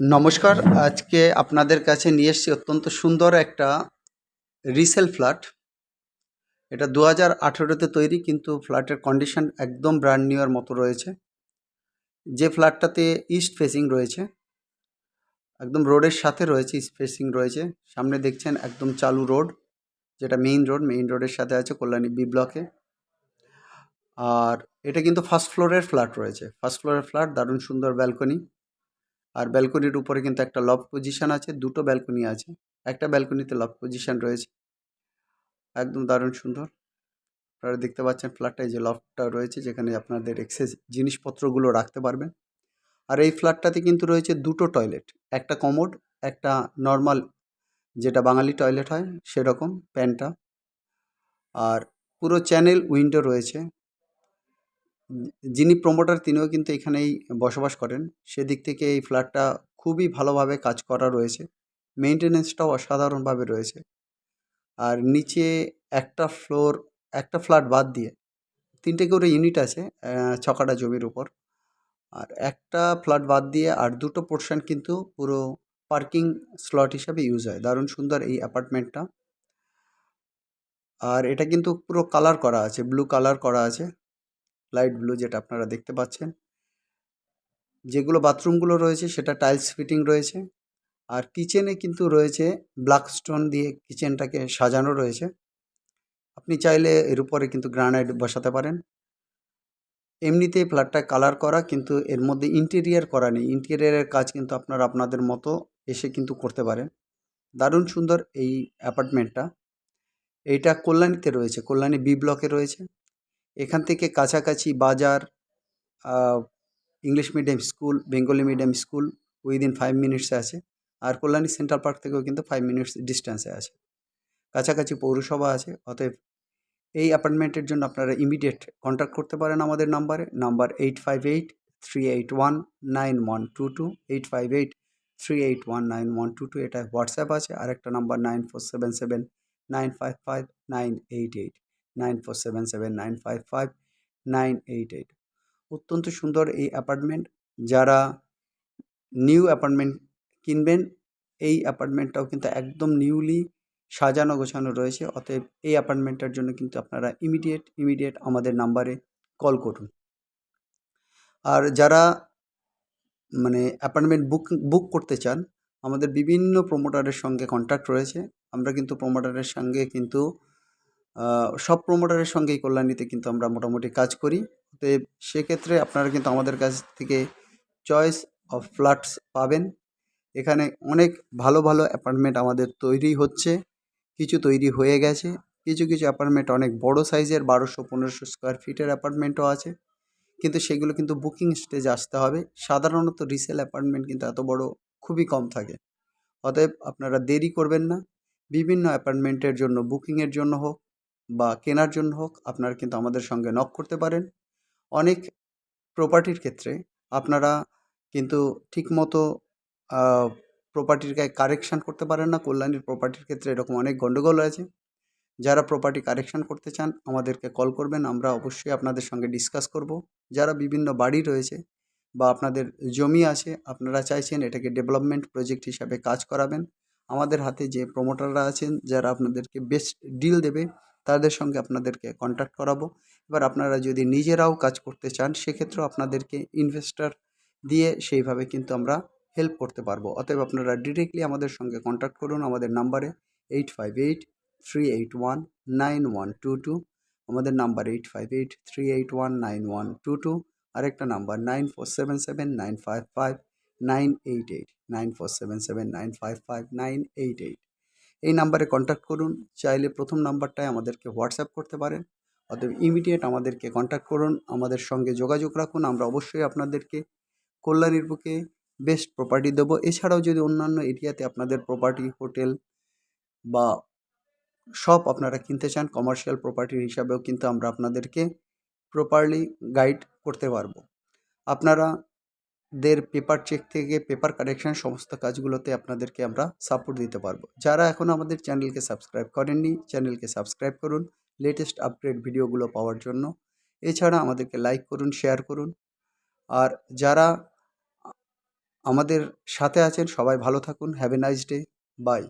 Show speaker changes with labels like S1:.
S1: নমস্কার। আজকে আপনাদের কাছে নিয়ে এসেছি অত্যন্ত সুন্দর একটা রিসেল ফ্ল্যাট। এটা 2018-তে তৈরি, কিন্তু ফ্ল্যাটের কন্ডিশন একদম ব্র্যান্ড নিউ এর মতো রয়েছে। যে ফ্ল্যাটটাতে ইস্ট ফেসিং রয়েছে, একদম রোডের সাথে রয়েছে, ইস্ট ফেসিং রয়েছে। সামনে দেখছেন একদম চালু রোড, যেটা মেইন রোডের সাথে আছে কল্যাণী বি ব্লকে। আর এটা কিন্তু ফার্স্ট ফ্লোরের ফ্ল্যাট রয়েছে। ফার্স্ট ফ্লোরের ফ্ল্যাট, দারুণ সুন্দর ব্যালকনি। আর ব্যালকনির উপরে কিন্তু একটা লফট পজিশন আছে, দুটো ব্যালকনি আছে। একটা ব্যালকনিতে লফট পজিশন রয়েছে, একদম দারুণ সুন্দর। আপনারা দেখতে পাচ্ছেন ফ্ল্যাটটা, এই যে লফটটা রয়েছে, যেখানে আপনাদের এক্সেস জিনিসপত্রগুলো রাখতে পারবেন। আর এই ফ্ল্যাটটাতে কিন্তু রয়েছে দুটো টয়লেট, একটা কমোড, একটা নর্মাল যেটা বাঙালি টয়লেট হয় সেরকম প্যান্টটা। আর পুরো চ্যানেল উইন্ডো রয়েছে। যিনি প্রমোটার তিনিও কিন্তু এখানেই বসবাস করেন। সেদিক থেকে এই ফ্ল্যাটটা খুবই ভালোভাবে কাজ করা রয়েছে, মেনটেনেন্সটাও অসাধারণভাবে রয়েছে। আর নিচে একটা ফ্ল্যাট বাদ দিয়ে 3টে করে ইউনিট আছে 6 কাঠা জমির উপর। আর একটা ফ্ল্যাট বাদ দিয়ে আর দুটো পোর্শন কিন্তু পুরো পার্কিং স্লট হিসাবে ইউজ হয়। দারুণ সুন্দর এই অ্যাপার্টমেন্টটা। আর এটা কিন্তু পুরো কালার করা আছে, ব্লু কালার করা আছে, লাইট ব্লু, যেটা আপনারা দেখতে পাচ্ছেন। যেগুলো বাথরুমগুলো রয়েছে সেটা টাইলস ফিটিং রয়েছে। আর কিচেনে কিন্তু রয়েছে ব্ল্যাক স্টোন দিয়ে কিচেনটাকে সাজানো রয়েছে। আপনি চাইলে এর উপরে কিন্তু গ্রানাইট বসাতে পারেন। এমনিতেই ফ্ল্যাটটা কালার করা, কিন্তু এর মধ্যে ইন্টেরিয়ার করা নেই। ইন্টেরিয়ারের কাজ কিন্তু আপনারা আপনাদের মতো এসে কিন্তু করতে পারেন। দারুণ সুন্দর এই অ্যাপার্টমেন্টটা। এইটা কল্যাণীতে রয়েছে, কল্যাণী বি ব্লকে রয়েছে। এখান থেকে কাছাকাছি বাজার, আহ, English medium school, Bengali medium school within 5 মিনিটসে আছে। আর কল্যাণী সেন্ট্রাল পার্ক থেকেও কিন্তু 5 মিনিটস ডিস্টেন্সে আছে। কাছাকাছি পৌরসভা আছে। অতএব এই অ্যাপার্টমেন্টের জন্য আপনারা ইমিডিয়েট কন্ট্যাক্ট করতে পারেন আমাদের নাম্বার 8583819122, 8583819122। এটা হোয়াটসঅ্যাপ আছে। আর একটা নাম্বার 9477955988, 9477955988। অত্যন্ত সুন্দর এই অ্যাপার্টমেন্ট। যারা নিউ অ্যাপার্টমেন্ট কিনবেন, এই অ্যাপার্টমেন্টটাও কিন্তু একদম নিউলি সাজানো গোছানো রয়েছে। অতএব এই অ্যাপার্টমেন্টটার জন্য কিন্তু আপনারা ইমিডিয়েট আমাদের নাম্বারে কল করুন। আর যারা মানে অ্যাপার্টমেন্ট বুক করতে চান, আমাদের বিভিন্ন প্রমোটারের সঙ্গে কন্ট্যাক্ট রয়েছে। আমরা কিন্তু প্রমোটারের সঙ্গে কিন্তু সব প্রমোটারের সঙ্গেই কল্যাণীতে কিন্তু আমরা মোটামুটি কাজ করি। অতএব সেক্ষেত্রে আপনারা কিন্তু আমাদের কাছ থেকে চয়েস অফ ফ্ল্যাটস পাবেন। এখানে অনেক ভালো ভালো অ্যাপার্টমেন্ট আমাদের তৈরি হচ্ছে, কিছু তৈরি হয়ে গেছে। কিছু অ্যাপার্টমেন্ট অনেক বড় সাইজের, 1200-1500 স্কোয়ার ফিটের অ্যাপার্টমেন্টও আছে, কিন্তু সেগুলো কিন্তু বুকিং স্টেজে আসতে হবে। সাধারণত রিসেল অ্যাপার্টমেন্ট কিন্তু এত বড় খুবই কম থাকে। অতএব আপনারা দেরি করবেন না। বিভিন্ন অ্যাপার্টমেন্টের জন্য, বুকিংয়ের জন্য হোক বা কেনার জন্য হোক, আপনারা কিন্তু আমাদের সঙ্গে নক করতে পারেন। অনেক প্রপার্টির ক্ষেত্রে আপনারা কিন্তু ঠিকমতো প্রপার্টির কারেকশান করতে পারেন না। কল্যাণীর প্রপার্টির ক্ষেত্রে এরকম অনেক গণ্ডগোল আছে। যারা প্রপার্টি কারেকশান করতে চান আমাদেরকে কল করবেন, আমরা অবশ্যই আপনাদের সঙ্গে ডিসকাস করব। যারা বিভিন্ন বাড়ি রয়েছে বা আপনাদের জমি আছে, আপনারা চাইছেন এটাকে ডেভেলপমেন্ট প্রজেক্ট হিসাবে কাজ করাবেন, আমাদের হাতে যে প্রমোটাররা আছেন যারা আপনাদেরকে বেস্ট ডিল দেবে, তাদের সঙ্গে আপনাদেরকে কন্ট্যাক্ট করাবো। এবার আপনারা যদি নিজেরাও কাজ করতে চান, সেক্ষেত্রেও আপনাদেরকে ইনভেস্টর দিয়ে সেইভাবে কিন্তু আমরা হেল্প করতে পারবো। অতএব আপনারা ডিরেক্টলি আমাদের সঙ্গে কন্ট্যাক্ট করুন আমাদের নাম্বারে 8583819122। আমাদের নাম্বার 8583819122। আরেকটা নাম্বার 9477955988, 9477955988। এই নাম্বারে কন্ট্যাক্ট করুন। চাইলে প্রথম নাম্বারটায় আমাদেরকে হোয়াটসঅ্যাপ করতে পারেন। অতএব ইমিডিয়েট আমাদেরকে কন্ট্যাক্ট করুন, আমাদের সঙ্গে যোগাযোগ রাখুন। আমরা অবশ্যই আপনাদেরকে কল্যাণীর বুকে বেস্ট প্রপার্টি দেবো। এছাড়াও যদি অন্যান্য এরিয়াতে আপনাদের প্রপার্টি, হোটেল বা শপ আপনারা কিনতে চান, কমার্শিয়াল প্রপার্টি হিসাবেও কিন্তু আমরা আপনাদেরকে প্রপারলি গাইড করতে পারবো। আপনারা পেপার চেক থেকে পেপার কারেকশন সমস্ত কাজগুলোতে আপনাদেরকে আমরা সাপোর্ট দিতে পারবো। যারা এখনও আমাদের চ্যানেলকে সাবস্ক্রাইব করেননি, চ্যানেলকে সাবস্ক্রাইব করুন লেটেস্ট আপডেট ভিডিওগুলো পাওয়ার জন্য। এছাড়া আমাদেরকে লাইক করুন, শেয়ার করুন। আর যারা আমাদের সাথে আছেন। সবাই ভালো থাকুন। Have a nice day. By.